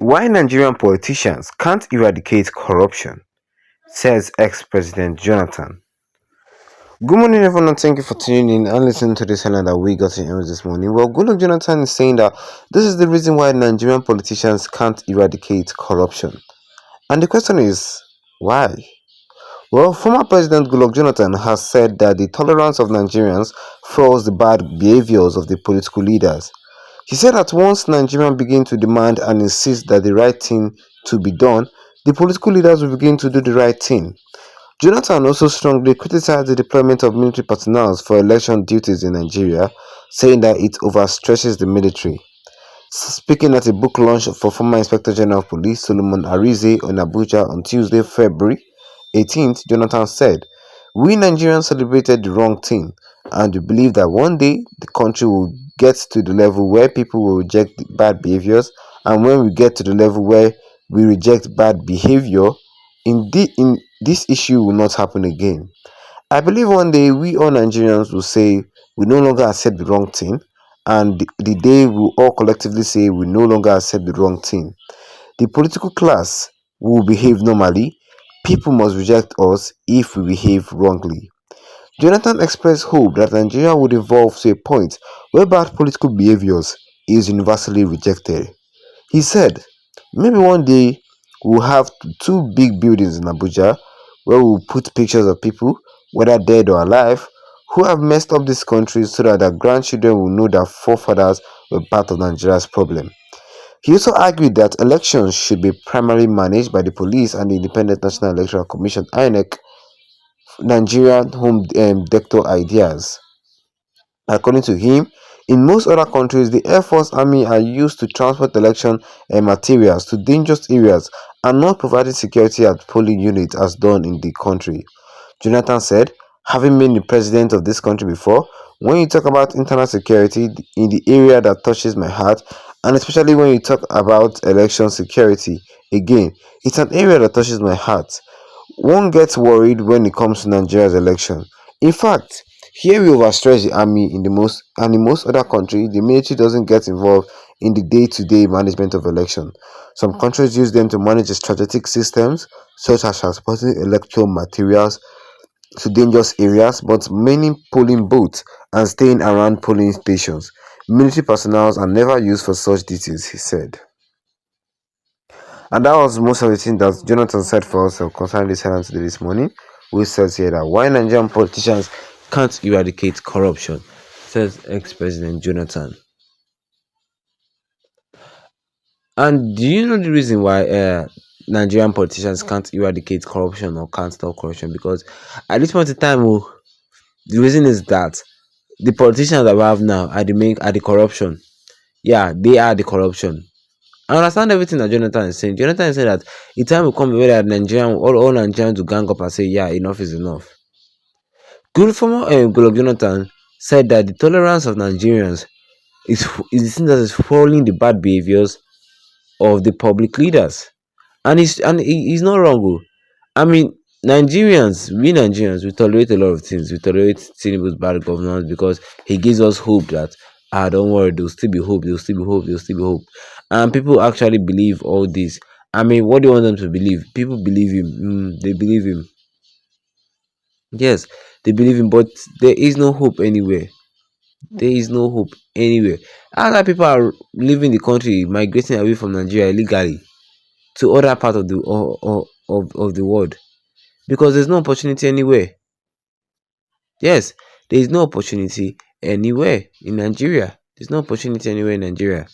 Why Nigerian politicians can't eradicate corruption, says ex-President Jonathan. Good morning, everyone, and thank you for tuning in and listening to this headline that we got in news this morning. Well, Goodluck Jonathan is saying that this is the reason why Nigerian politicians can't eradicate corruption. And the question is, why? Well, former President Goodluck Jonathan has said that the tolerance of Nigerians fuels the bad behaviors of the political leaders. He said that once Nigerians begin to demand and insist that the right thing to be done, the political leaders will begin to do the right thing. Jonathan also strongly criticized the deployment of military personnel for election duties in Nigeria, saying that it overstretches the military. Speaking at a book launch for former Inspector General of Police Solomon Arize on Abuja on Tuesday, February 18th, Jonathan said, "We Nigerians celebrated the wrong thing, and we believe that one day the country will get to the level where people will reject bad behaviors, and when we get to the level where we reject bad behavior, in this issue will not happen again. I believe one day we all Nigerians will say we no longer accept the wrong thing, and the day we all collectively say we no longer accept the wrong thing. The political class will behave normally. People must reject us if we behave wrongly." Jonathan expressed hope that Nigeria would evolve to a point where bad political behaviors is universally rejected. He said, "Maybe one day we'll have two big buildings in Abuja where we'll put pictures of people, whether dead or alive, who have messed up this country so that their grandchildren will know their forefathers were part of Nigeria's problem." He also argued that elections should be primarily managed by the police and the Independent National Electoral Commission (INEC), Nigerian home decor ideas. According to him, in most other countries, the Air Force Army are used to transport election materials to dangerous areas and not providing security at polling units as done in the country. Jonathan said, "Having been the president of this country before, when you talk about internal security in the area that touches my heart, and especially when you talk about election security, again, it's an area that touches my heart. One gets worried when it comes to Nigeria's election. In fact, here we overstretch the army in most other countries, the military doesn't get involved in the day-to-day management of election. Some countries use them to manage the strategic systems, such as transporting electoral materials to dangerous areas, but many polling booths and staying around polling stations. Military personnel are never used for such duties," he said. And that was most of the thing that Jonathan said for us concerning this headline today this morning. We says here that why Nigerian politicians can't eradicate corruption, says ex-President Jonathan. And do you know the reason why Nigerian politicians can't eradicate corruption or can't stop corruption? Because at this point in time, the reason is that the politicians that we have now are the corruption. Yeah, they are the corruption. I understand everything that Jonathan is saying. Jonathan is saying that the time will come where all Nigerians will gang up and say, yeah, enough is enough. Former Goodluck Jonathan said that the tolerance of Nigerians is the thing that is following the bad behaviors of the public leaders. And he's not wrong. I mean, we Nigerians, we tolerate a lot of things. We tolerate Tinubu's bad governance because he gives us hope that, don't worry, there'll still be hope, there'll still be hope, there'll still be hope. And people actually believe all this. I mean, what do you want them to believe? People believe him. They believe him. Yes, they believe him, but there is no hope anywhere. There is no hope anywhere. Other people are leaving the country, migrating away from Nigeria illegally to other parts of of the world because there's no opportunity anywhere. Yes, there is no opportunity anywhere in Nigeria. There's no opportunity anywhere in Nigeria.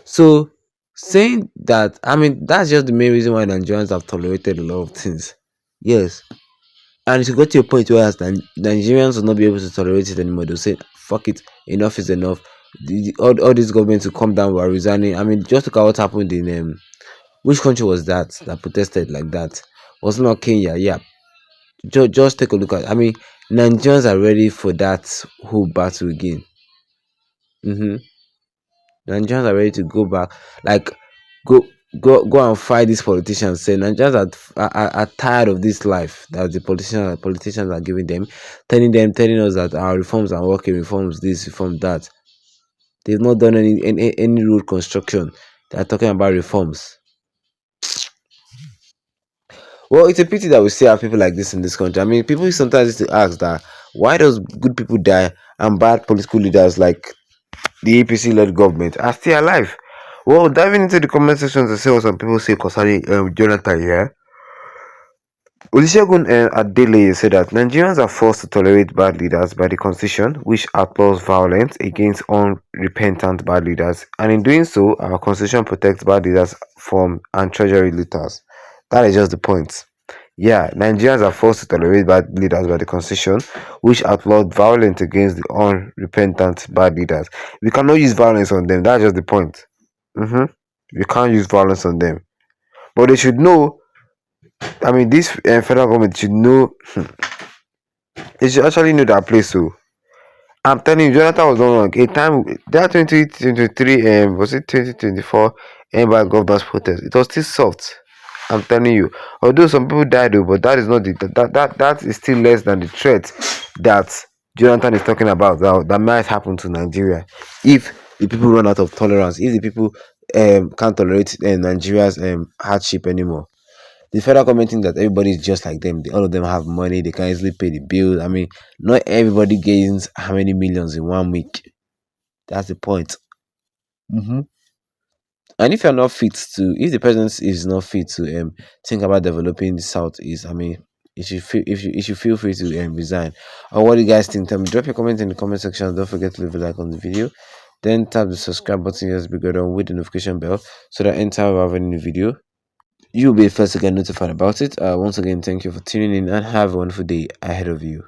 So saying that, I mean, that's just the main reason why Nigerians have tolerated a lot of things. Yes, and it got to a point where Nigerians will not be able to tolerate it anymore. They'll say, "Fuck it, enough is enough." All these governments will come down while resigning. I mean, just look at what happened in which country was that protested like that? Was it not Kenya? Yeah. Just take a look at. I mean, Nigerians are ready for that whole battle again. Nigerians are ready to go back, like go go and fight these politicians. Say Nigerians are tired of this life that the politicians are giving them, telling us that our reforms are working, reforms this, reform that. They've not done any road construction. They're talking about reforms. Well, it's a pity that we still have people like this in this country. I mean, people sometimes used to ask that why does good people die and bad political leaders like the APC led government are still alive? Well, diving into the comment section to see what some people say concerning Jonathan here. Olusegun Adeleye said that Nigerians are forced to tolerate bad leaders by the constitution, which outlaws violence against unrepentant bad leaders, and in doing so, our constitution protects bad leaders from and treasury looters. That is just the point. Yeah, Nigerians are forced to tolerate bad leaders by the constitution, which outlawed violence against the unrepentant bad leaders. We cannot use violence on them. That's just the point. Mm-hmm. We can't use violence on them, but they should know. I mean, this federal government should know. They should actually know their place. So I'm telling you, Jonathan was not wrong. A time that 2023, was it 2024? By governors protest, it was still soft. I'm telling you. Although some people died, though, but that is not the that is still less than the threat that Jonathan is talking about that might happen to Nigeria if the people run out of tolerance. If the people can't tolerate Nigeria's hardship anymore. The federal government thinks that everybody is just like them. All of them have money. They can easily pay the bill. I mean, not everybody gains how many millions in 1 week. That's the point. Mm-hmm. And if you're not fit to, if the president is not fit to think about developing the southeast, I mean, you should feel free to resign. Or what do you guys think? Tell me. Drop your comment in the comment section. Don't forget to leave a like on the video. Then tap the subscribe button just be good on with the notification bell so that anytime we have any new video, you'll be the first to get notified about it. Once again, thank you for tuning in and have a wonderful day ahead of you.